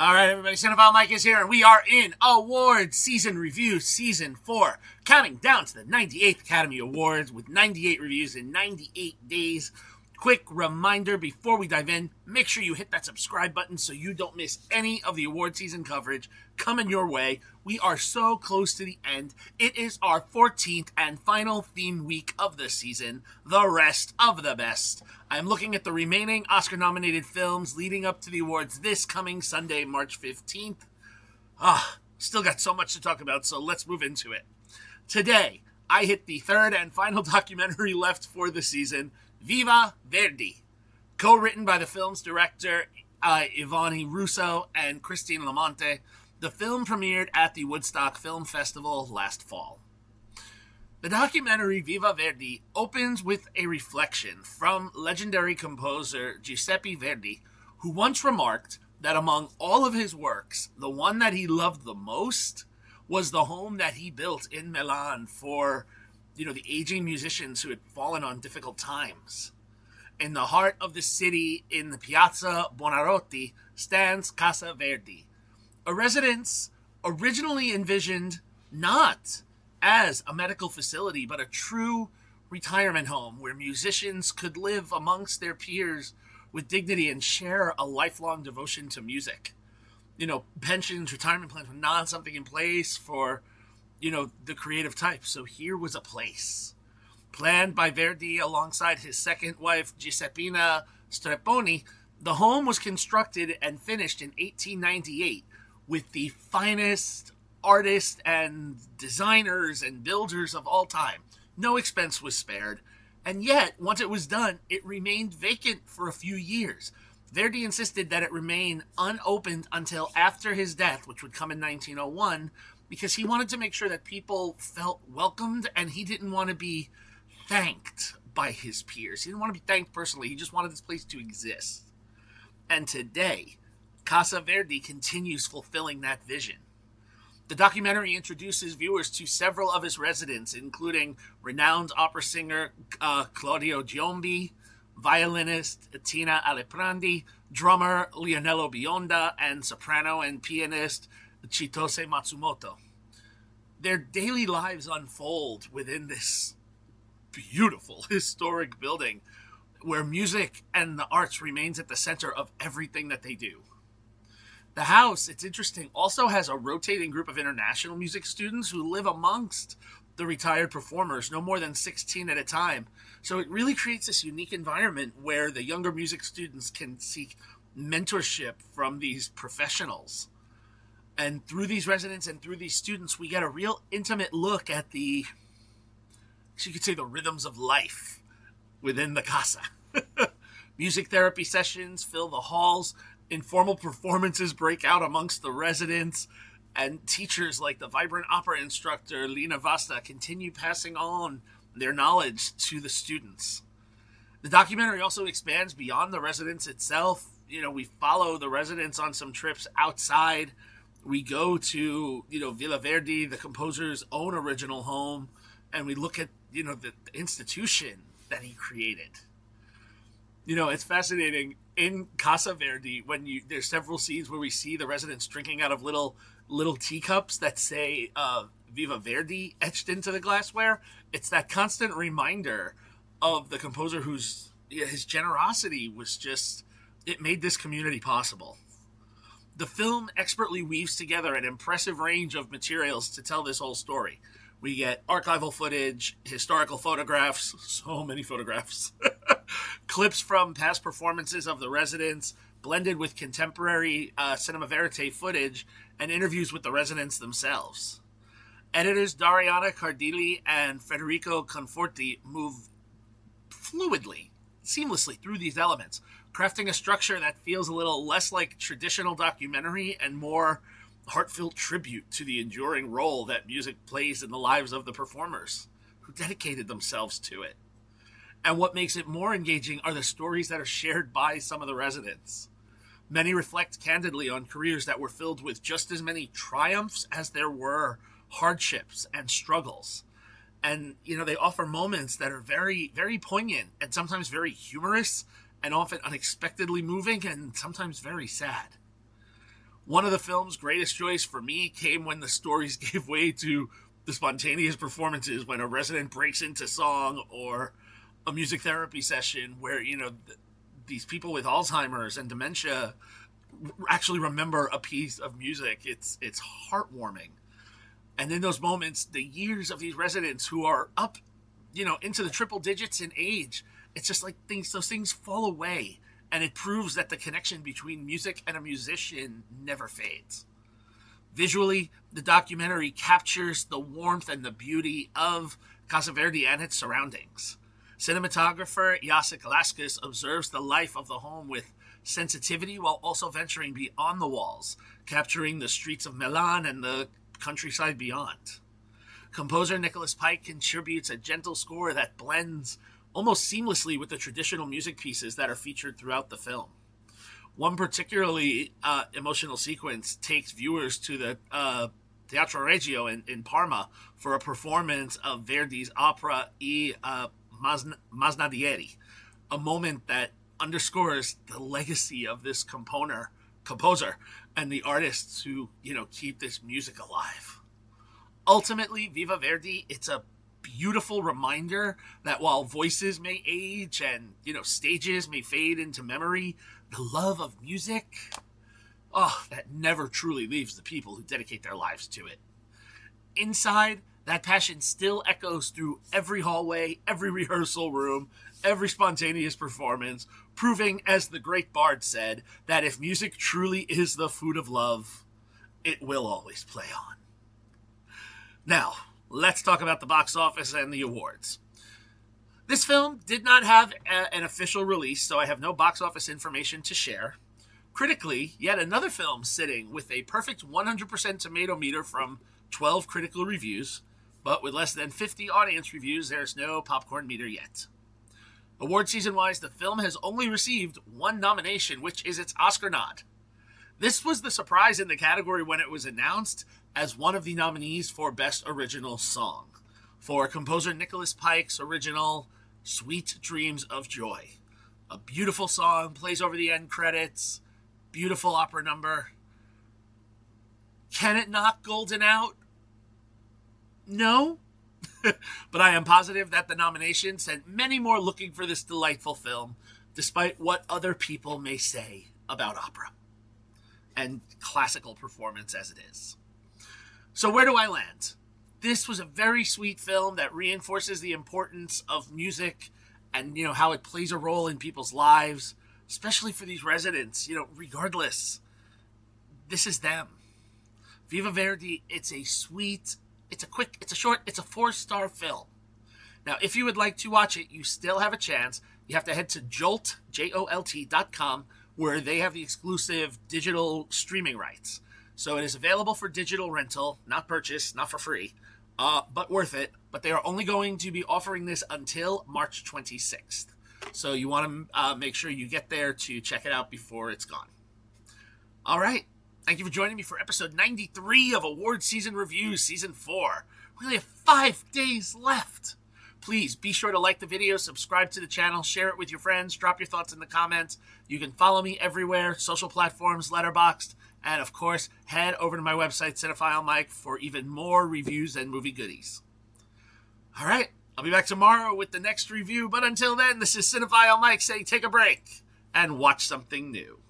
All right, everybody, Cinephile Mike is here, and we are in Awards Season Review Season 4, counting down to the 98th Academy Awards with 98 reviews in 98 days. Quick reminder before we dive in, make sure you hit that subscribe button so you don't miss any of the award season coverage coming your way. We are so close to the end. It is our 14th and final theme week of the season, the rest of the best. I'm looking at the remaining Oscar-nominated films leading up to the awards this coming Sunday, March 15th. Still got so much to talk about, so let's move into it. Today, I hit the third and final documentary left for the season, Viva Verdi, co-written by the film's director Yvonne Russo and Christine La Monte. The film premiered at the Woodstock Film Festival last fall. The documentary Viva Verdi opens with a reflection from legendary composer Giuseppe Verdi, who once remarked that among all of his works, the one that he loved the most was the home that he built in Milan for the aging musicians who had fallen on difficult times. In the heart of the city, in the Piazza Buonarroti, stands Casa Verdi, a residence originally envisioned not as a medical facility, but a true retirement home where musicians could live amongst their peers with dignity and share a lifelong devotion to music. Pensions, retirement plans were not something in place for the creative type. So here was a place planned by Verdi alongside his second wife, Giuseppina Strepponi. The home was constructed and finished in 1898 with the finest artists and designers and builders of all time. No expense was spared. And yet, once it was done, it remained vacant for a few years. Verdi insisted that it remain unopened until after his death, which would come in 1901, because he wanted to make sure that people felt welcomed, and he didn't want to be thanked by his peers. He didn't want to be thanked personally. He just wanted this place to exist. And today, Casa Verdi continues fulfilling that vision. The documentary introduces viewers to several of his residents, including renowned opera singer Claudio Giombi, violinist Tina Aleprandi, drummer Leonello Bionda, and soprano and pianist Chitose Matsumoto. Their daily lives unfold within this beautiful historic building where music and the arts remains at the center of everything that they do. The house, it's interesting, also has a rotating group of international music students who live amongst the retired performers, no more than 16 at a time. So it really creates this unique environment where the younger music students can seek mentorship from these professionals. And through these residents and through these students, we get a real intimate look at you could say, the rhythms of life within the casa. Music therapy sessions fill the halls. Informal performances break out amongst the residents, and teachers like the vibrant opera instructor Lina Vasta continue passing on their knowledge to the students. The documentary also expands beyond the residence itself. We follow the residents on some trips outside. We go to, Villa Verdi, the composer's own original home, and we look at, the institution that he created. It's fascinating. In Casa Verdi, there's several scenes where we see the residents drinking out of little teacups that say Viva Verdi etched into the glassware. It's that constant reminder of the composer his generosity was just, it made this community possible. The film expertly weaves together an impressive range of materials to tell this whole story. We get archival footage, historical photographs, so many photographs, clips from past performances of the residents, blended with contemporary cinema verite footage, and interviews with the residents themselves. Editors Dariana Cardilli and Federico Conforti move fluidly, seamlessly through these elements, crafting a structure that feels a little less like traditional documentary and more heartfelt tribute to the enduring role that music plays in the lives of the performers who dedicated themselves to it. And what makes it more engaging are the stories that are shared by some of the residents. Many reflect candidly on careers that were filled with just as many triumphs as there were hardships and struggles. And, they offer moments that are very, very poignant and sometimes very humorous and often unexpectedly moving and sometimes very sad. One of the film's greatest joys for me came when the stories gave way to the spontaneous performances, when a resident breaks into song, or a music therapy session where, these people with Alzheimer's and dementia actually remember a piece of music. It's heartwarming. And in those moments, the years of these residents who are up, into the triple digits in age, it's just like those things fall away. And it proves that the connection between music and a musician never fades. Visually, the documentary captures the warmth and the beauty of Casa Verdi and its surroundings. Cinematographer Jacek Laskis observes the life of the home with sensitivity while also venturing beyond the walls, capturing the streets of Milan and the countryside beyond. Composer Nicholas Pike contributes a gentle score that blends almost seamlessly with the traditional music pieces that are featured throughout the film. One particularly emotional sequence takes viewers to the Teatro Regio in Parma for a performance of Verdi's opera I Masnadieri, a moment that underscores the legacy of this composer and the artists who, keep this music alive. Ultimately, Viva Verdi, it's a beautiful reminder that while voices may age and, stages may fade into memory, the love of music, that never truly leaves the people who dedicate their lives to it. Inside, that passion still echoes through every hallway, every rehearsal room, every spontaneous performance, proving, as the great bard said, that if music truly is the food of love, it will always play on. Now, let's talk about the box office and the awards. This film did not have an official release, so I have no box office information to share. Critically, yet another film sitting with a perfect 100% tomato meter from 12 critical reviews, but with less than 50 audience reviews, there's no popcorn meter yet. Award season-wise, the film has only received one nomination, which is its Oscar nod. This was the surprise in the category when it was announced as one of the nominees for Best Original Song, for composer Nicholas Pike's original Sweet Dreams of Joy. A beautiful song, plays over the end credits, beautiful opera number. Can it knock Golden out? No. But I am positive that the nomination sent many more looking for this delightful film, despite what other people may say about opera and classical performance as it is. So where do I land? This was a very sweet film that reinforces the importance of music and, how it plays a role in people's lives, especially for these residents, regardless. This is them. Viva Verdi, it's a sweet, it's a quick, it's a short, it's a 4-star film. Now, if you would like to watch it, you still have a chance. You have to head to Jolt, JOLT.com, where they have the exclusive digital streaming rights. So it is available for digital rental, not purchase, not for free, but worth it. But they are only going to be offering this until March 26th. So you want to make sure you get there to check it out before it's gone. All right. Thank you for joining me for episode 93 of Award Season Review, Season 4. We only have 5 days left. Please be sure to like the video, subscribe to the channel, share it with your friends, drop your thoughts in the comments. You can follow me everywhere, social platforms, Letterboxd, and of course, head over to my website, Cinephile Mike, for even more reviews and movie goodies. All right, I'll be back tomorrow with the next review, but until then, this is Cinephile Mike saying take a break and watch something new.